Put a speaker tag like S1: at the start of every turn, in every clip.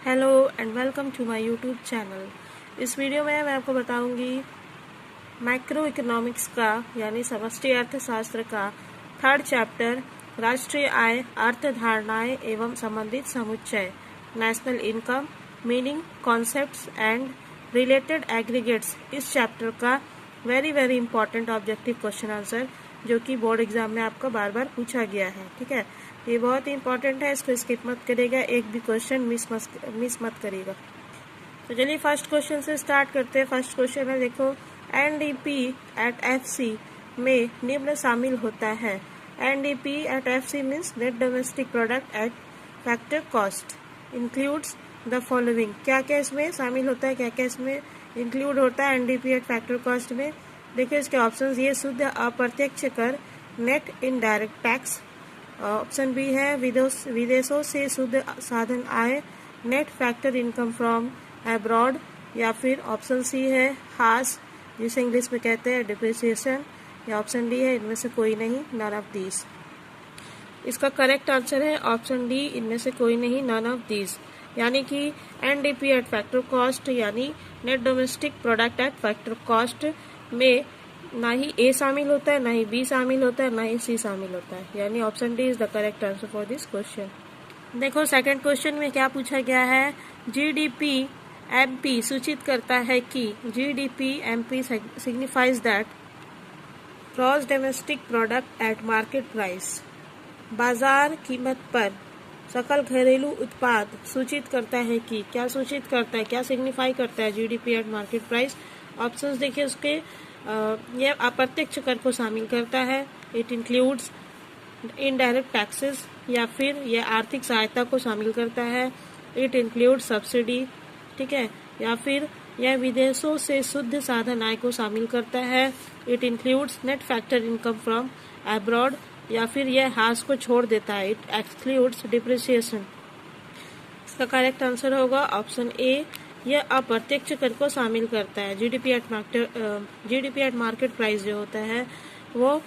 S1: Hello and welcome to my YouTube channel. इस video में मैं आपको बताऊंगी मैक्रो इकोनॉमिक्स का यानी समष्टि अर्थशास्त्र का थर्ड चैप्टर राष्ट्रीय आय, अर्थधारणाएं एवं संबंधित समुच्चय, national income, meaning, concepts and related aggregates. इस चैप्टर का very important objective question answer जो कि बोर्ड एग्जाम में आपका बार बार पूछा गया है। ठीक है, ये बहुत ही इंपॉर्टेंट है, इसको स्किप मत करिएगा, एक भी क्वेश्चन मिस मत करिएगा। तो चलिए फर्स्ट क्वेश्चन से स्टार्ट करते हैं। फर्स्ट क्वेश्चन है, देखो, एनडीपी एट एफसी में निम्न शामिल होता है। NDP at FC means net domestic product at factor cost includes the following. क्या क्या इसमें शामिल होता है, क्या क्या इसमें इंक्लूड होता है एनडीपी एट फैक्टर कॉस्ट में? देखिए इसके ऑप्शंस, ये शुद्ध अप्रत्यक्ष कर, net indirect tax. Option B है विदेशों से शुद्ध साधन आय, net factor income from abroad. या फिर ऑप्शन सी है हास, जिसे इंग्लिश में कहते हैं डिप्रिसिएशन। या ऑप्शन डी है इनमें से कोई नहीं, नन ऑफ दीज। इसका करेक्ट आंसर है ऑप्शन डी, इनमें से कोई नहीं, नन ऑफ दीज। यानी कि एनडीपी एट फैक्टर कॉस्ट यानी net domestic product at factor cost में ना ही ए शामिल होता है, ना ही बी शामिल होता है, ना ही सी शामिल होता है। यानी option D is the correct answer for this question. देखो सेकंड क्वेश्चन में क्या पूछा गया है। जीडीपी एमपी सूचित करता है कि GDP MP signifies that gross domestic product at market price. बाजार कीमत पर सकल घरेलू उत्पाद सूचित करता है कि, क्या सूचित करता है, क्या सिग्निफाई करता है GDP at market price? Options देखिए उसके, यह अप्रत्यक्ष कर को शामिल करता है, इट इंक्लूड्स इनडायरेक्ट टैक्सेस। या फिर यह आर्थिक सहायता को शामिल करता है, इट इंक्लूड्स सब्सिडी। ठीक है, या फिर यह विदेशों से शुद्ध साधन आय को शामिल करता है, it includes net factor income from abroad. या फिर यह हास को छोड़ देता है, इट एक्सक्लूड्स डिप्रिसिएशन। इसका करेक्ट आंसर होगा ऑप्शन ए, यह अप्रत्यक्ष कर को शामिल करता है। जीडीपी एट मार्केट प्राइस जो होता है वो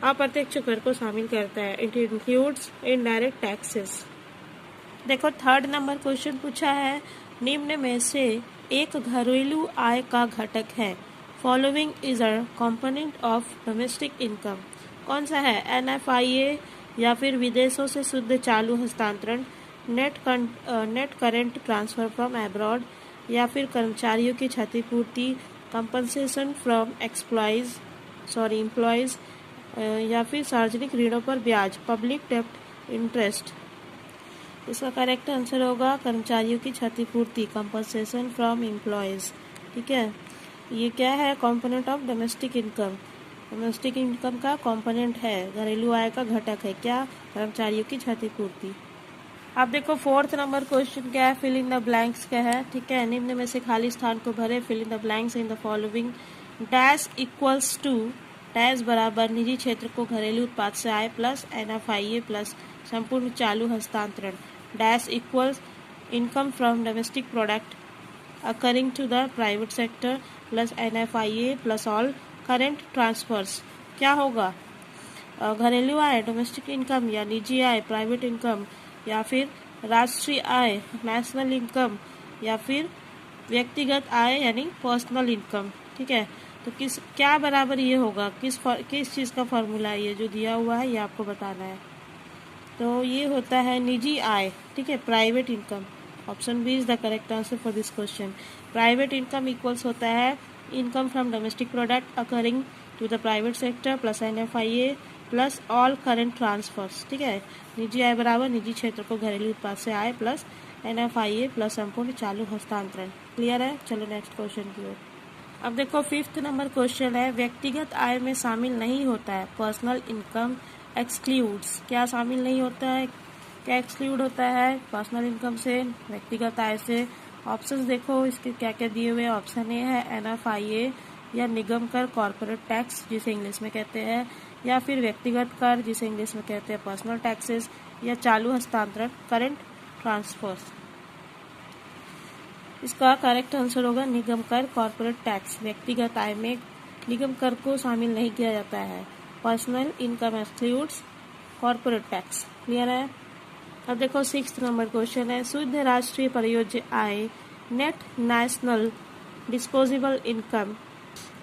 S1: अप्रत्यक्ष कर को शामिल करता है, इट इंक्लूड्स इनडायरेक्ट टैक्सेस। देखो थर्ड नंबर क्वेश्चन पूछा है, निम्न में से एक घरेलू आय का घटक है। Following is a component of domestic income. कौन सा है? एनएफआईए, या फिर विदेशों से शुद्ध चालू हस्तांतरण, net current transfer from abroad, या फिर कर्मचारियों की क्षतिपूर्ति, कंपनसेशन फ्रॉम एम्प्लॉयज, या फिर सार्वजनिक ऋणों पर ब्याज, पब्लिक डेब्ट इंटरेस्ट। इसका करेक्ट आंसर होगा कर्मचारियों की क्षतिपूर्ति, कंपनसेशन फ्रॉम एम्प्लॉयज। ठीक है, ये क्या है? Component of domestic income. Domestic income का कंपोनेंट है, घरेलू आय का घटक है क्या? कर्मचारियों की क्षतिपूर्ति। अब देखो फोर्थ नंबर क्वेश्चन क्या है, फिल इन द ब्लैंक्स क्या है। ठीक है, निम्न में से खाली स्थान को भरे, fill in the blanks in the following. Dash equals to, dash बराबर निजी क्षेत्र को घरेलू उत्पाद से आय प्लस एनएफआईए प्लस संपूर्ण चालू हस्तांतरण, dash equals income from domestic product accruing to the private sector plus NFIA plus all current transfers. क्या होगा? घरेलू आय डोमेस्टिक इनकम या निजी आय प्राइवेट इनकम, या फिर राष्ट्रीय आय नेशनल इनकम, या फिर व्यक्तिगत आय यानी पर्सनल इनकम। ठीक है, तो क्या बराबर ये होगा, किस चीज़ का फॉर्मूला है? ये जो दिया हुआ है ये आपको बताना है। तो ये होता है निजी आय। ठीक है, private income. Option B is the correct answer for this question. Private income equals होता है income from domestic product accruing to the private sector plus NFIA plus all current transfers. ठीक है, निजी आय बराबर निजी क्षेत्र को घरेलू उत्पाद से आय प्लस एनएफआईए प्लस संपूर्ण चालू हस्तांतरण। क्लियर है? चलो नेक्स्ट क्वेश्चन की ओर। अब देखो फिफ्थ नंबर क्वेश्चन है, व्यक्तिगत आय में शामिल नहीं होता है, पर्सनल इनकम एक्सक्लूड्स। क्या शामिल नहीं होता है, क्या एक्सक्लूड होता है पर्सनल इनकम से, व्यक्तिगत आय से? ऑप्शंस देखो इसके क्या क्या दिए हुए। ऑप्शन ए है एनएफआईए या निगम कर कॉर्पोरेट टैक्स जिसे इंग्लिश में कहते हैं, या फिर व्यक्तिगत कर जिसे इंग्लिश में कहते हैं पर्सनल टैक्सेस, या चालू हस्तांतरण करेंट ट्रांसफर्स। इसका करेक्ट आंसर होगा निगम कर कॉर्पोरेट टैक्स। व्यक्तिगत आय में निगम कर को शामिल नहीं किया जाता है, personal income excludes corporate tax. Clear है? अब देखो 6 नंबर क्वेश्चन है, शुद्ध राष्ट्रीय परियोज्य आय, net national disposable income.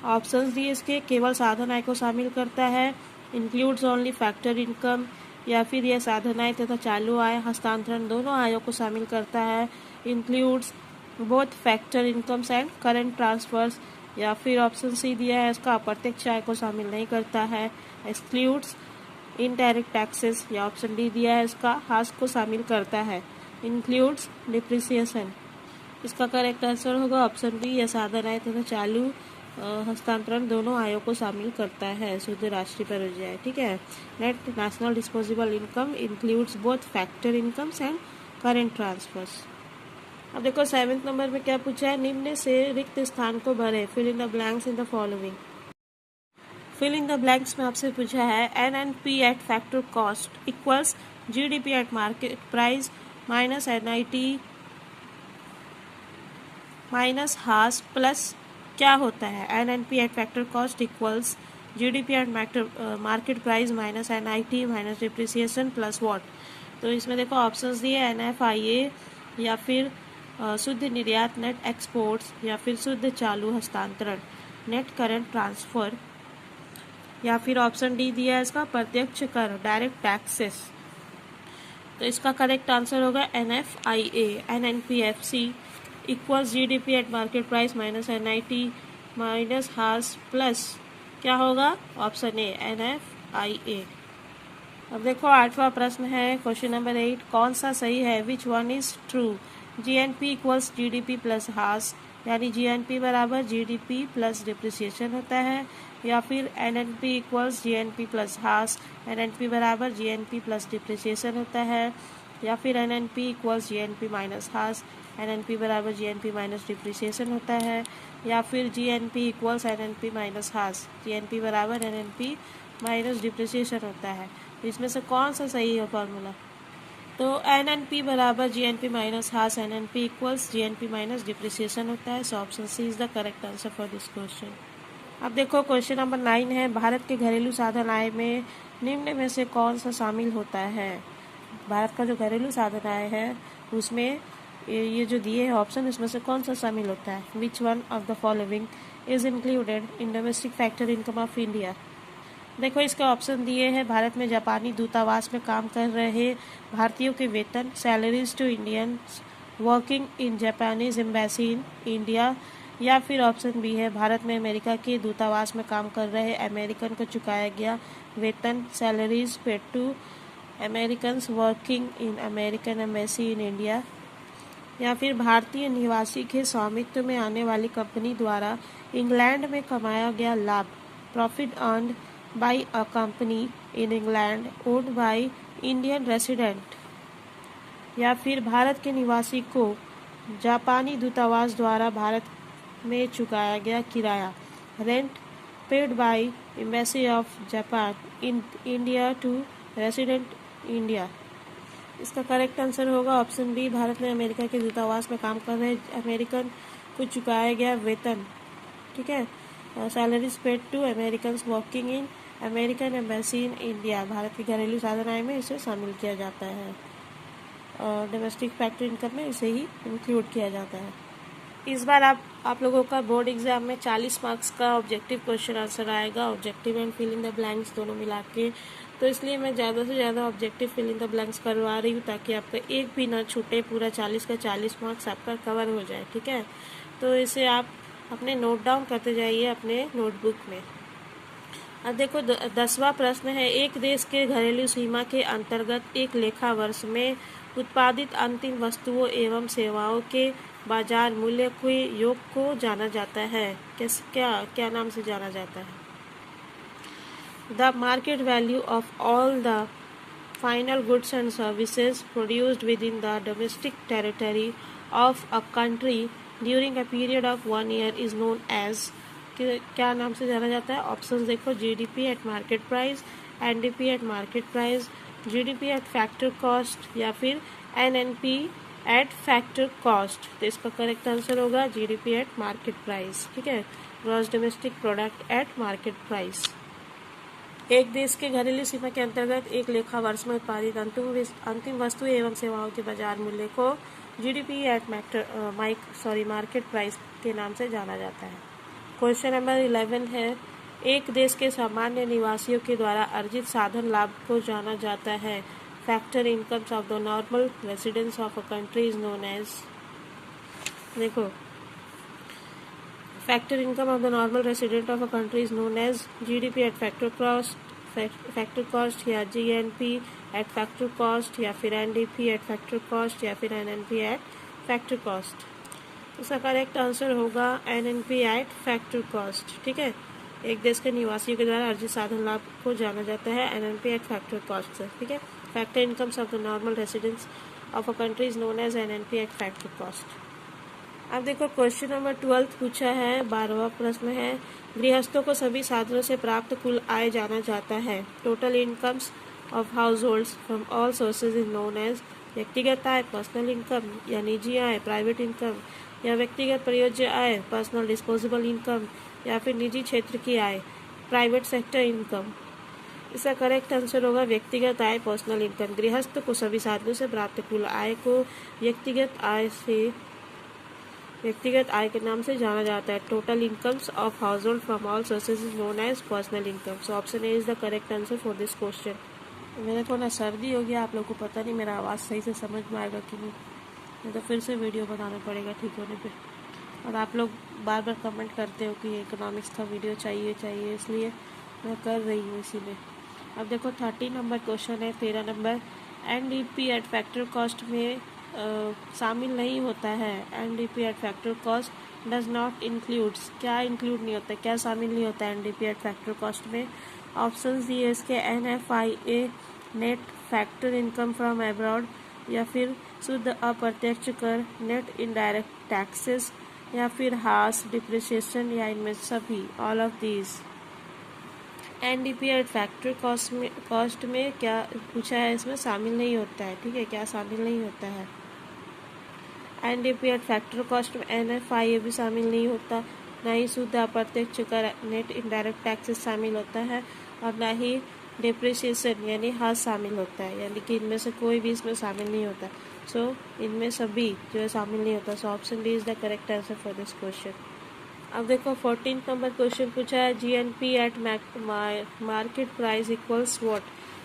S1: Options दिए इसके, केवल साधन आय को शामिल करता है, इंक्लूड्स ओनली फैक्टर इनकम, या फिर यह साधन आय तथा चालू आय हस्तांतरण दोनों आयों को शामिल करता है, includes both factor incomes and current transfers, या फिर ऑप्शन सी दिया है इसका अप्रत्यक्ष आय को शामिल नहीं करता है, एक्सक्लूड्स इनडायरेक्ट टैक्सेस, या ऑप्शन डी दिया है इसका हास को शामिल करता है, इंक्लूड्स डिप्रिसिएशन। इसका करेक्ट आंसर होगा ऑप्शन बी, यह साधन आय तथा चालू हस्तांतरण दोनों आयों को शामिल करता है शुद्ध राष्ट्रीय परियोज्य आय। ठीक है, net national disposable income includes both factor incomes and current transfers. अब देखो 7 नंबर में क्या पूछा है, निम्न से रिक्त स्थान को भरे, fill in the blanks in the following. Fill in the blanks में आपसे पूछा है NNP at factor cost equals GDP at market price minus NIT minus हास प्लस क्या होता है, NNP at factor cost equals GDP at market price minus NIT minus depreciation plus what. तो इसमें देखो ऑप्शंस दिए NFIA, या फिर शुद्ध निर्यात नेट एक्सपोर्ट्स, या फिर शुद्ध चालू हस्तांतरण नेट करंट ट्रांसफर, या फिर ऑप्शन डी दिया है इसका प्रत्यक्ष कर डायरेक्ट टैक्सेस। तो इसका करेक्ट आंसर होगा NFIA, NNPFC equals GDP at market price minus NIT minus हास प्लस क्या होगा, ऑप्शन ए NFIA। अब देखो 8वां प्रश्न है, क्वेश्चन नंबर 8, कौन सा सही है, which one is true, GNP equals GDP plus हास, यानी GNP बराबर GDP प्लस डिप्रिसिएशन होता है, या फिर NNP इक्वल्स GNP प्लस हास, NNP बराबर GNP प्लस डिप्रिसिएशन होता है, या फिर NNP इक्वल्स GNP माइनस हास, NNP बराबर GNP माइनस डिप्रिसिएशन होता है, या फिर GNP इक्वल्स NNP माइनस हास, GNP बराबर NNP माइनस डिप्रिसिएशन होता है। तो इसमें से कौन सा सही है फॉर्मूला, तो NNP बराबर GNP माइनस हास, NNP equals GNP minus depreciation होता है। So option C is the correct answer for this question. अब देखो क्वेश्चन नंबर 9 है, भारत के घरेलू साधन आय में निम्न में से कौन सा शामिल होता है। भारत का जो घरेलू साधन आय है उसमें ये जो दिए हैं ऑप्शन, इसमें से कौन सा शामिल होता है, which one of the following is included in domestic factor income of India. देखो इसके ऑप्शन दिए हैं, भारत में जापानी दूतावास में काम कर रहे भारतीयों के वेतन, salaries to Indians working in Japanese embassy in India, या फिर ऑप्शन बी है, भारत में अमेरिका के दूतावास में काम कर रहे अमेरिकन को चुकाया गया वेतन, salaries paid to American working in American embassy in India, या फिर भारतीय निवासी के स्वामित्व में आने वाली कंपनी द्वारा इंग्लैंड में कमाया गया लाभ, profit earned by a company in England owned by Indian resident, या फिर भारत के निवासी को जापानी दूतावास द्वारा भारत में चुकाया गया किराया, rent paid by embassy of Japan in India to resident India. इसका करेक्ट आंसर होगा ऑप्शन बी, भारत में अमेरिका के दूतावास में काम कर रहे अमेरिकन को चुकाया गया वेतन। ठीक है, salaries paid to American working in American embassy in India, Bharat की घरेलू साधन आय में इसे शामिल किया जाता है, और डोमेस्टिक फैक्टर इनकम में इसे ही इंक्लूड किया जाता है। इस बार आप लोगों का बोर्ड एग्जाम में 40 मार्क्स का ऑब्जेक्टिव क्वेश्चन आंसर आएगा, objective and fill in the blanks दोनों मिला के। तो इसलिए मैं ज़्यादा से ज़्यादा objective fill in the blanks करवा रही हूँ ताकि आपका एक भी ना छूटे, पूरा 40 का 40 मार्क्स आपका कवर हो जाए। ठीक है, तो इसे आप अपने नोट डाउन करते जाइए अपने नोटबुक में। अब देखो 10वां प्रश्न है, एक देश के घरेलू सीमा के अंतर्गत एक लेखा वर्ष में उत्पादित अंतिम वस्तुओं एवं सेवाओं के बाजार मूल्य के योग को जाना जाता है, क्या नाम से जाना जाता है। The market value of all the final goods and services produced within the domestic territory of a country during a period of 1 year is known as, क्या नाम से जाना जाता है। ऑप्शंस देखो, GDP at market price, NDP at market price, GDP at factor cost, या फिर NNP at factor cost. तो इसका करेक्ट आंसर होगा GDP एट मार्केट प्राइस। ठीक है, gross domestic product at market price. एक देश के घरेलू सीमा के अंतर्गत एक लेखा वर्ष में उत्पादित अंतिम वस्तु एवं सेवाओं के बाजार मूल्य को जीडीपी एट मार्केट प्राइस के नाम से जाना जाता है। क्वेश्चन नंबर 11 है, एक देश के सामान्य निवासियों के द्वारा अर्जित साधन लाभ को जाना जाता है। Factor incomes of the normal residence of a country is known as, देखो factor income of the normal resident of a country is known as GDP at factor cost या जीएनपी एट फैक्टर कॉस्ट या फिर NDP at factor cost या फिर NNP at factor cost. इसका correct answer होगा NNP at factor cost. ठीक है, एक देश के निवासियों के द्वारा अर्जित साधन लाभ को जाना जाता है एनएनपी एट फैक्टर कॉस्ट से। ठीक है, factor incomes of the normal residence of a country is known as NNP at factor cost. अब देखो क्वेश्चन नंबर 12 पूछा है, 12वां प्रश्न है, गृहस्थों को सभी साधनों से प्राप्त कुल आय जाना जाता है। Total incomes of households from all sources is known as व्यक्तिगत आय, पर्सनल इनकम या निजी आय, प्राइवेट इनकम या व्यक्तिगत प्रयोज्य आय, पर्सनल डिस्पोजेबल इनकम या फिर निजी क्षेत्र की आय, प्राइवेट सेक्टर इनकम। इसका करेक्ट आंसर होगा व्यक्तिगत आय, पर्सनल इनकम। गृहस्थ को सभी साधनों से प्राप्त कुल आय को व्यक्तिगत आय के नाम से जाना जाता है। Total incomes of household from all sources is known as personal income. So option A is the correct answer for this question. मेरे को ना सर्दी हो गया, आप लोग को पता नहीं मेरा आवाज़ सही से समझ में आएगा कि नहीं तो फिर से वीडियो बनाना पड़ेगा ठीक होने पे। और आप लोग बार बार कमेंट करते हो कि इकोनॉमिक्स का वीडियो चाहिए, इसलिए मैं कर रही हूँ इसी में। अब देखो 30 नंबर क्वेश्चन है, 13 number, NDP at factor cost में शामिल नहीं होता है। NDP at factor cost does not includes, क्या इंक्लूड नहीं होता, क्या शामिल नहीं होता है एनडीपी एट फैक्टर कॉस्ट में। ऑप्शंस दिए इसके NFIA net factor income from abroad या फिर शुद्ध अप्रत्यक्ष कर नेट इनडायरेक्ट टैक्सेस या फिर हार्स डिप्रिसिएशन या इनमें सभी, all of these. NDP at factor cost में क्या पूछा है, इसमें शामिल नहीं होता है। ठीक है, क्या शामिल नहीं होता है एनडीपी एट फैक्टर कॉस्ट में। एनएफआईए भी शामिल नहीं होता, ना ही शुद्ध अप्रत्यक्ष कर नेट इनडायरेक्ट टैक्सेस शामिल होता है और ना ही डिप्रिसिएशन यानी हार्स शामिल होता है, यानी कि इनमें से कोई भी इसमें शामिल नहीं होता। सो इनमें सभी जो है शामिल नहीं होता। So option D is the correct answer for this question. अब देखो 14 नंबर क्वेश्चन पूछा है, GNP at market price equals what.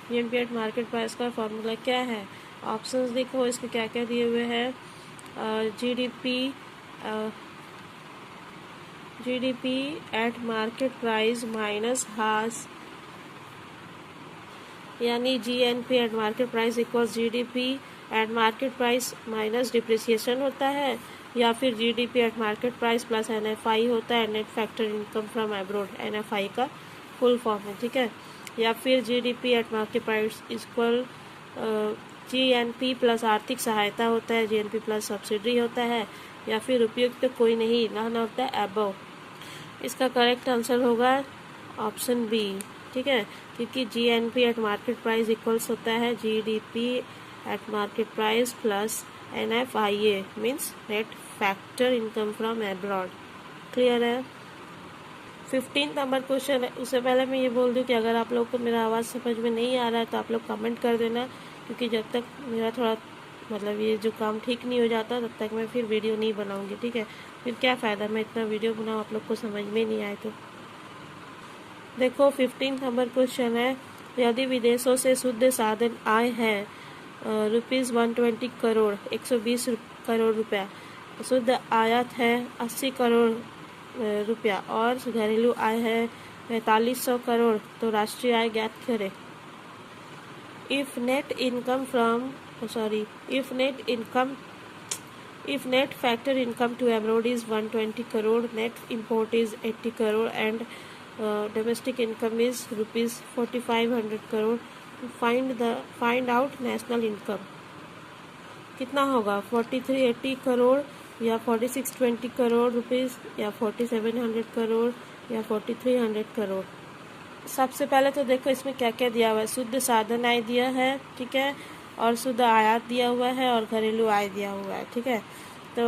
S1: GNP at market price का फॉर्मूला क्या है। ऑप्शंस देखो इसके क्या क्या दिए हुए हैं। GDP at market price minus हार्स, यानी GNP at market price equals GDP at market price minus depreciation होता है, या फिर GDP at market price plus NFI होता है, net factor income from abroad, NFI का फुल फॉर्म है। ठीक है, या फिर GDP at market price equal GNP plus आर्थिक सहायता होता है, जीएनपी प्लस सब्सिडी होता है, या फिर उपयुक्त तो कोई नहीं, नन होता है अबव। इसका करेक्ट आंसर होगा ऑप्शन बी। ठीक है, क्योंकि GNP at market price equals होता है GDP at market price plus NFIA means net factor income from abroad. Clear है। 15 नंबर क्वेश्चन है। उससे पहले मैं ये बोल दूं कि अगर आप लोग को मेरा आवाज़ समझ में नहीं आ रहा है तो आप लोग कमेंट कर देना, क्योंकि जब तक मेरा थोड़ा मतलब ये जो काम ठीक नहीं हो जाता तब तक मैं फिर वीडियो नहीं बनाऊंगी। ठीक है, फिर क्या फ़ायदा मैं इतना वीडियो बनाऊँ आप लोग को समझ में नहीं आए तो। देखो 15 नंबर क्वेश्चन है, यदि विदेशों से शुद्ध साधन आय है ₹120 करोड़ 120 करोड़ रुपया, शुद्ध आयात है 80 करोड़ रुपया और घरेलू आय है 4500 करोड़, तो राष्ट्रीय आय ज्ञात करें। If net factor income to abroad is 120 crore, net import is 80 crore and domestic income is ₹4500 crore, find out national income। कितना होगा, 4380 करोड़ या 4620 करोड़ रुपीस या 4700 करोड़ या 4300 करोड़। सबसे पहले तो देखो इसमें क्या क्या दिया हुआ है। शुद्ध साधन आय दिया है, ठीक है, और शुद्ध आयात दिया हुआ है और घरेलू आय दिया हुआ है। ठीक है, तो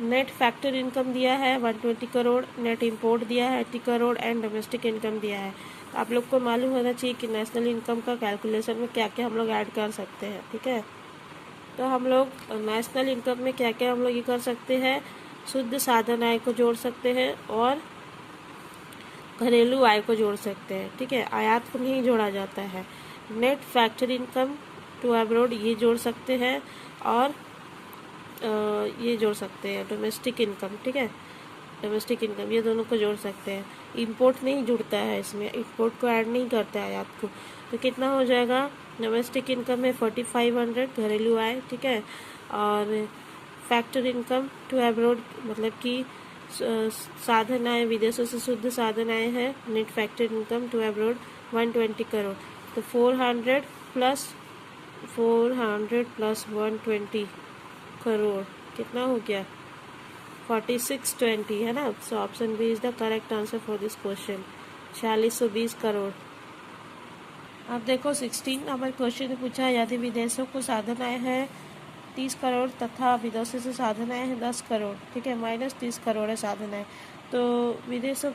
S1: नेट फैक्टर इनकम दिया है 120 करोड़, नेट इंपोर्ट दिया है 80 करोड़ एंड डोमेस्टिक इनकम दिया है। तो आप लोग को मालूम होना चाहिए कि नेशनल इनकम का कैलकुलेशन में क्या क्या हम लोग ऐड कर सकते हैं। ठीक है, तो हम लोग नेशनल इनकम में क्या क्या हम लोग ये कर सकते हैं, शुद्ध साधन आय को जोड़ सकते हैं और घरेलू आय को जोड़ सकते हैं। ठीक है, आयात को नहीं जोड़ा जाता है। Net factor income to abroad ये जोड़ सकते हैं और ये जोड़ सकते हैं डोमेस्टिक इनकम। ठीक है, डोमेस्टिक इनकम ये दोनों को जोड़ सकते हैं। इंपोर्ट नहीं जुड़ता है इसमें, इंपोर्ट को ऐड नहीं करता है आयात को। तो कितना हो जाएगा, डोमेस्टिक इनकम में 4500 घरेलू आय। ठीक है, और फैक्टर इनकम टू अब्रॉड मतलब कि साधन आय विदेशों से शुद्ध साधन आय है। Net factor income to abroad 120 crore. तो 400 प्लस 120 करोड़ कितना हो गया, 4620 है ना। So option B is the correct answer for this question, 4620 crore. अब देखो 16 नंबर क्वेश्चन ने पूछा यदि विदेशों को साधन आय है 30 करोड़ तथा विदेशों से साधन आय है 10 करोड़। ठीक है, माइनस 30 करोड़ है साधन आय। तो विदेशों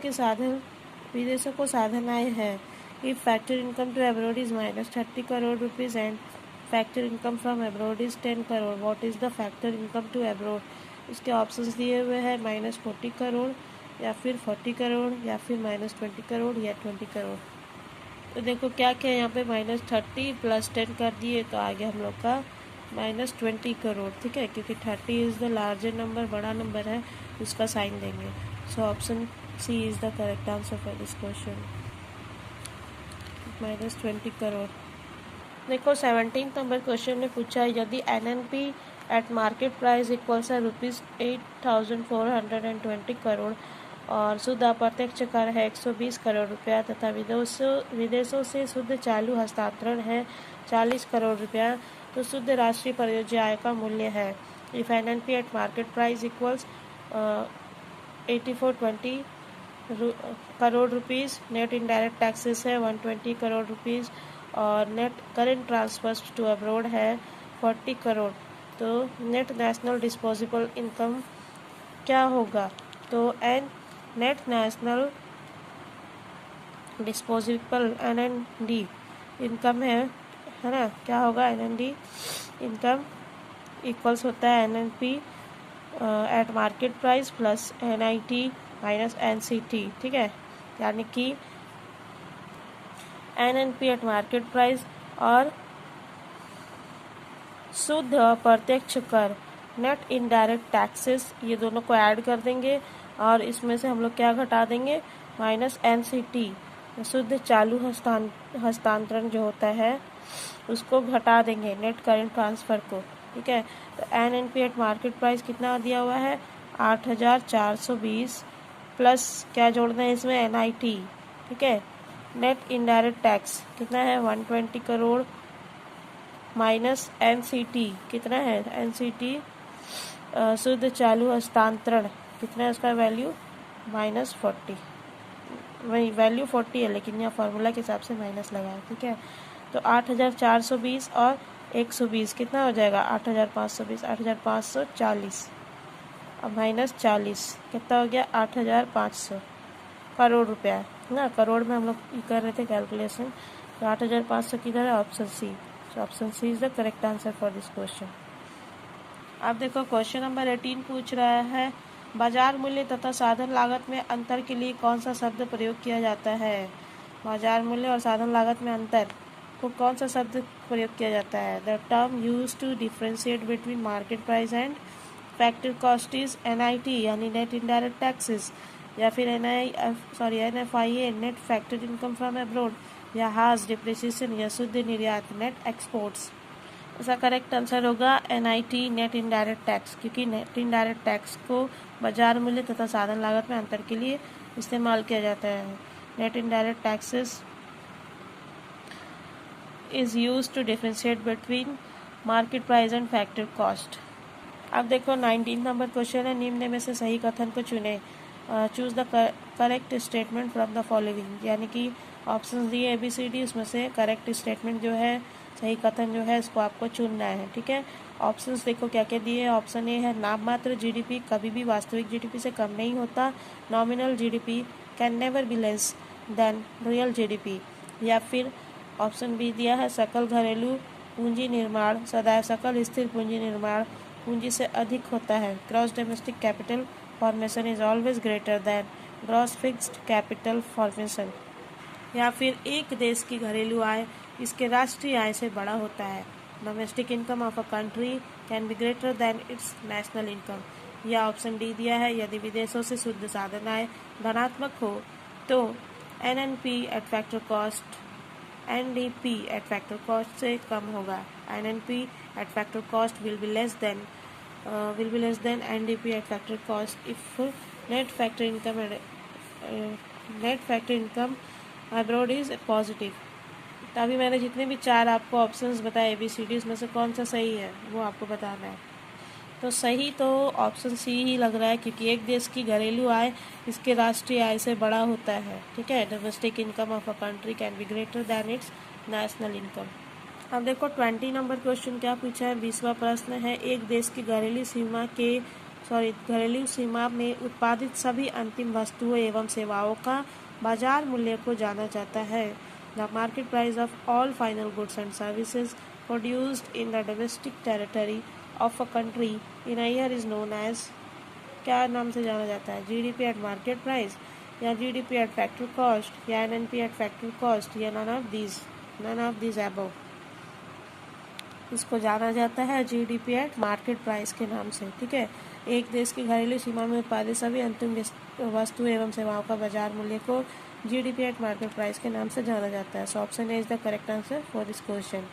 S1: को साधन आय है। If factor income to abroad is minus 30 crore rupees and factor income from abroad is 10 crore, what is the factor income to abroad. इसके ऑप्शंस दिए हुए हैं माइनस 40 करोड़ या फिर 40 करोड़ या फिर माइनस 20 करोड़ या 20 करोड़। तो देखो क्या क्या यहाँ पे माइनस 30 प्लस 10 कर दिए तो आ गया हम लोग का माइनस 20 करोड़। ठीक है, क्योंकि 30 इज़ द लार्जर नंबर, बड़ा नंबर है, उसका साइन देंगे। So option C is the correct answer for this question, minus 20 crore. देखो 17 नंबर क्वेश्चन ने पूछा यदि NNP eight market price equals है ₹8,420 करोड़ और शुद्ध अप्रत्यक्ष कर है 120 करोड़ रुपया तथा विदेशों से शुद्ध चालू हस्तांतरण है 40 करोड़ रुपया, तो शुद्ध राष्ट्रीय परियोजना आय का मूल्य है। If NNP eight market price equals 8420 crore rupees, net indirect taxes है 120 करोड़ रुपीज़ और net current transfers to abroad है 40 करोड़। तो नेट नेशनल डिस्पोजेबल इनकम क्या होगा, तो net national disposable NND income है ना, क्या होगा NND इनकम इक्वल्स होता है NNP eight market price plus NIT minus NCT। ठीक है, यानी कि NNP एट मार्केट प्राइस और शुद्ध अप्रत्यक्ष कर नेट इनडायरेक्ट टैक्सेस ये दोनों को ऐड कर देंगे और इसमें से हम लोग क्या घटा देंगे, माइनस NCT शुद्ध चालू हस्तांतरण जो होता है उसको घटा देंगे, नेट करेंट ट्रांसफ़र को। ठीक है, तो NNP एट मार्केट प्राइस कितना दिया हुआ है 8,420 प्लस क्या जोड़ना है इसमें NIT। ठीक है, नेट इनडायरेक्ट टैक्स कितना है 120 करोड़ माइनस NCT कितना है, NCT शुद्ध चालू हस्तांतरण कितना है उसका वैल्यू माइनस 40, वही वैल्यू 40 है लेकिन यहाँ फार्मूला के हिसाब से माइनस लगा है। ठीक है, तो 8,420 और 120 कितना हो जाएगा 8,520, 8,540 अब माइनस 40 कितना हो गया 8,500 करोड़ रुपया ना, करोड़ में हम लोग कर रहे थे कैलकुलेशन। तो 8,500 किधर है, ऑप्शन सी। तो option C is the correct answer for this question. अब देखो क्वेश्चन नंबर 18 पूछ रहा है बाजार मूल्य तथा साधन लागत में अंतर के लिए कौन सा शब्द प्रयोग किया जाता है। बाजार मूल्य और साधन लागत में अंतर को कौन सा शब्द प्रयोग किया जाता है, the term use to differentiate between market price and factor cost is NIT यानी नेट इनडायरेक्ट टैक्सेस, या फिर NFIA net factor income from abroad, या हाज डिप्रिसिएशन या शुद्ध निर्यात नेट एक्सपोर्ट्स। इसका करेक्ट आंसर होगा NIT नेट इनडायरेक्ट टैक्स, क्योंकि नेट इनडायरेक्ट टैक्स को बाजार मूल्य तथा साधन लागत में अंतर के लिए इस्तेमाल किया जाता है। Net indirect taxes is use to differentiate between market price and factor cost. अब देखो 19 नंबर क्वेश्चन है, निम्न में से सही कथन को चुने, choose the correct statement from the following, यानी कि ऑप्शन दिए ABCD उसमें से करेक्ट स्टेटमेंट जो है सही कथन जो है इसको आपको चुनना है। ठीक है, ऑप्शंस देखो क्या क्या दिए। ऑप्शन ए है नाम मात्र जीडीपी कभी भी वास्तविक जीडीपी से कम नहीं होता। Nominal GDP can never be less than real GDP. या फिर ऑप्शन बी दिया है सकल घरेलू पूंजी निर्माण सदैव सकल स्थिर पूंजी निर्माण पूंजी से अधिक होता है। Gross domestic capital formation is always greater than gross fixed capital formation. या फिर एक देश की घरेलू आय इसके राष्ट्रीय आय से बड़ा होता है। Domestic income of a country can be greater than it's national income. या ऑप्शन डी दिया है यदि विदेशों से शुद्ध साधन आय धनात्मक हो तो NNP at factor cost NDP at factor cost से कम होगा। NNP at factor cost will be less than NDP at factor cost if net factor income abroad is positive। तो अभी मैंने जितने भी 4 आपको ऑप्शंस बताए ABCD उसमें से कौन सा सही है वो आपको बताना है। तो सही तो ऑप्शन सी ही लग रहा है क्योंकि एक देश की घरेलू आय इसके राष्ट्रीय आय से बड़ा होता है। ठीक है, domestic income of a country can be greater than it's national income. अब देखो 20 नंबर क्वेश्चन क्या पूछा है। 20वां प्रश्न है एक देश की घरेलू सीमा में उत्पादित सभी अंतिम वस्तुओं एवं सेवाओं का बाजार मूल्य को जाना जाता है। The market price of all final goods and services produced in the domestic territory of a country in a year is known as, क्या नाम से जाना जाता है? जीडीपी एट मार्केट प्राइस या जीडीपी एट फैक्टर कॉस्ट या NNP at factor cost या none of these above. इसको जाना जाता है जीडीपी एट मार्केट प्राइस के नाम से। ठीक है, एक देश की घरेलू सीमा में उत्पादित सभी अंतिम वस्तु एवं सेवाओं का बाजार मूल्य को जीडीपी एट मार्केट प्राइस के नाम से जाना जाता है। So option A is the correct answer for this question.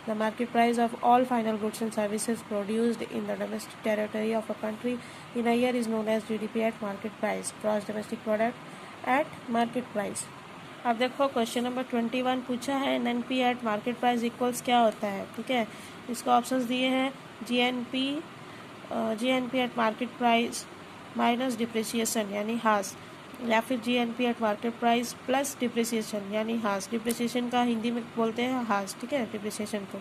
S1: The market price of all final goods and services produced in the domestic territory of a country in a year is known as GDP at market price, gross domestic product at market price। अब देखो question number 21 पूछा है NNP eight market price equals क्या होता है। ठीक है, इसको ऑप्शंस दिए हैं GNP at market price minus depreciation यानी हास, या फिर GNP at market price plus depreciation यानी हास। डिप्रिसिएशन का हिंदी में बोलते हैं हास। ठीक है, डिप्रिसिएशन को।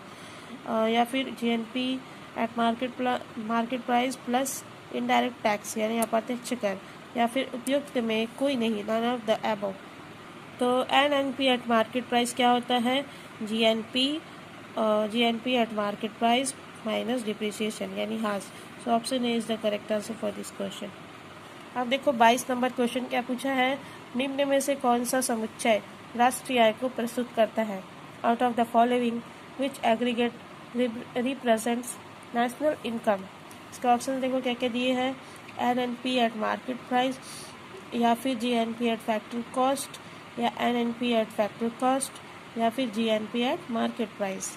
S1: या फिर GNP at market price plus indirect tax यानी अप्रत्यक्ष कर, या फिर उपयुक्त में कोई नहीं, नन ऑफ द अबव। तो एनएनपी एट मार्केट प्राइस क्या होता है? GNP at market price minus depreciation यानी हास। सो option A is the correct answer for this question. अब देखो 22 नंबर क्वेश्चन क्या पूछा है। निम्न में से कौन सा समुच्चय राष्ट्रीय आय को प्रस्तुत करता है? Out of the following which aggregate represents national income. इसका ऑप्शन देखो क्या क्या दिए हैं। एनएनपी एट मार्केट प्राइस या फिर जीएनपी एट फैक्टर कॉस्ट या एनएनपी एट फैक्टर कॉस्ट या फिर जीएनपी एट मार्केट प्राइस।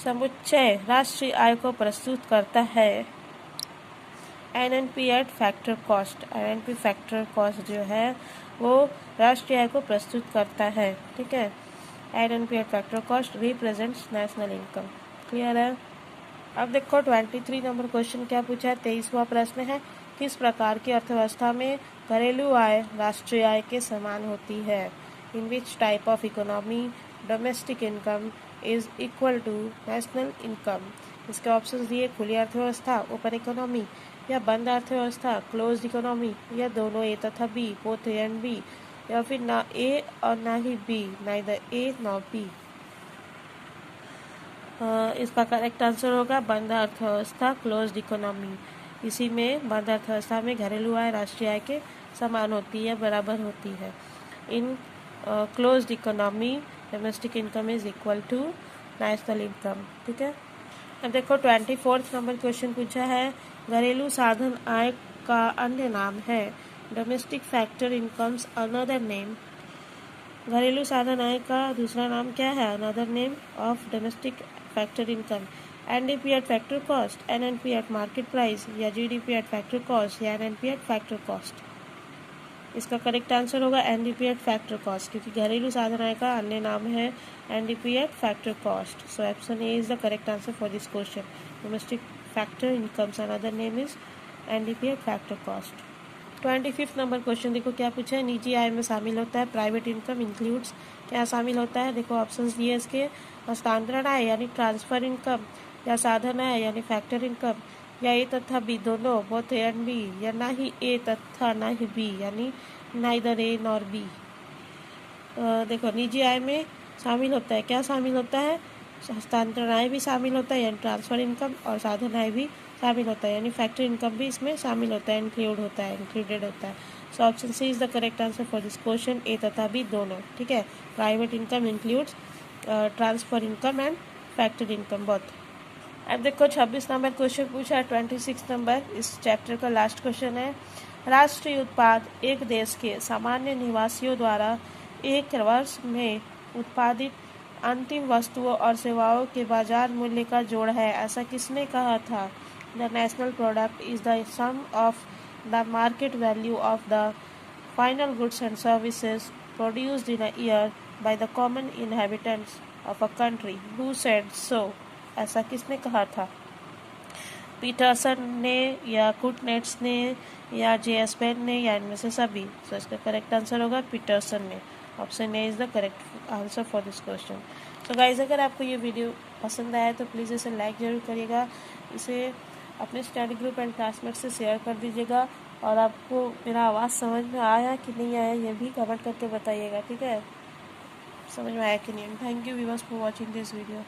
S1: समुच्चय राष्ट्रीय आय को प्रस्तुत करता है NNP at factor cost. NNP factor cost जो है वो राष्ट्रीय आय को प्रस्तुत करता है। ठीक है, NNP at factor cost represents national income. Clear है। अब देखो 23 नंबर क्वेश्चन क्या पूछा है। 23वां प्रश्न है किस प्रकार की अर्थव्यवस्था में घरेलू आय राष्ट्रीय आय के समान होती है? In which type of economy domestic income is equal to national income. इसके ऑप्शंस दिए खुली अर्थव्यवस्था ओपन इकोनॉमी या बंद अर्थव्यवस्था क्लोज्ड इकोनॉमी या दोनों ए तथा B both A and B, या फिर ना ए और ना ही B, neither A nor B. इसका करेक्ट आंसर होगा बंद अर्थव्यवस्था क्लोज्ड इकोनॉमी। इसी में बंद अर्थव्यवस्था में घरेलू आय राष्ट्रीय आय के समान होती है, बराबर होती है। In closed economy domestic income is equal to national income. ठीक है, अब देखो 24 नंबर क्वेश्चन पूछा है घरेलू साधन आय का अन्य नाम है। Domestic factor incomes another name. घरेलू साधन आय का दूसरा नाम क्या है? Another name of domestic factor income. NDP at factor cost, NNP eight market price या जीडीपी एट फैक्टर कॉस्ट या एनएनपी एट फैक्टर कॉस्ट। इसका करेक्ट आंसर होगा एनडीपी एट फैक्टर कॉस्ट, क्योंकि घरेलू साधन आय का अन्य नाम है NDP at factor cost. So option A is the correct answer for this question. Domestic factor incomes another name is NDP at factor cost. 25 number question देखो क्या पूछा है। निजी आय में शामिल होता है प्राइवेट इनकम इंक्लूड्स, क्या शामिल होता है? देखो ऑप्शंस दिए इसके हस्तांतरण आय यानी ट्रांसफर इनकम, या साधन आय यानी फैक्टर इनकम, या ए तथा बी दोनों बोथ ए एंड बी, या ना ही ए तथा ना ही बी यानी नाइदर ए नॉर बी। देखो निजी आय में शामिल होता है, क्या शामिल होता है, हस्तांतरण आय भी शामिल होता है यानी ट्रांसफर इनकम, और साधन आय भी शामिल होता है यानी फैक्टर इनकम भी इसमें शामिल होता है, इंक्लूडेड होता है। So option C is the correct answer for this question, A तथा बी दोनों। ठीक है, private income includes transfer income and factor income both. अब देखो 26 नंबर क्वेश्चन पूछा है, 26 नंबर इस चैप्टर का लास्ट क्वेश्चन है। राष्ट्रीय उत्पाद एक देश के सामान्य निवासियों द्वारा एक वर्ष में उत्पादित अंतिम वस्तुओं और सेवाओं के बाजार मूल्य का जोड़ है, ऐसा किसने कहा था। The national product is the sum of the market value of the final goods and services produced in a year by the common inhabitants of a country. Who said so, ऐसा किसने कहा था। पीटरसन ने, या कुटनेट्स ने, या JS. Ben ने, या इनमें से सभी। तो इसका करेक्ट आंसर होगा पीटरसन ने। Option A is the correct answer for this question. तो गाइज अगर आपको ये वीडियो पसंद आया तो प्लीज़ इसे लाइक ज़रूर करिएगा, इसे अपने स्टडी ग्रुप एंड क्लासमेट से शेयर कर दीजिएगा, और आपको मेरा आवाज़ समझ में आया कि नहीं आया ये भी कमेंट करके बताइएगा। ठीक है, समझ में आया कि नहीं। Thank you viewers for watching this video.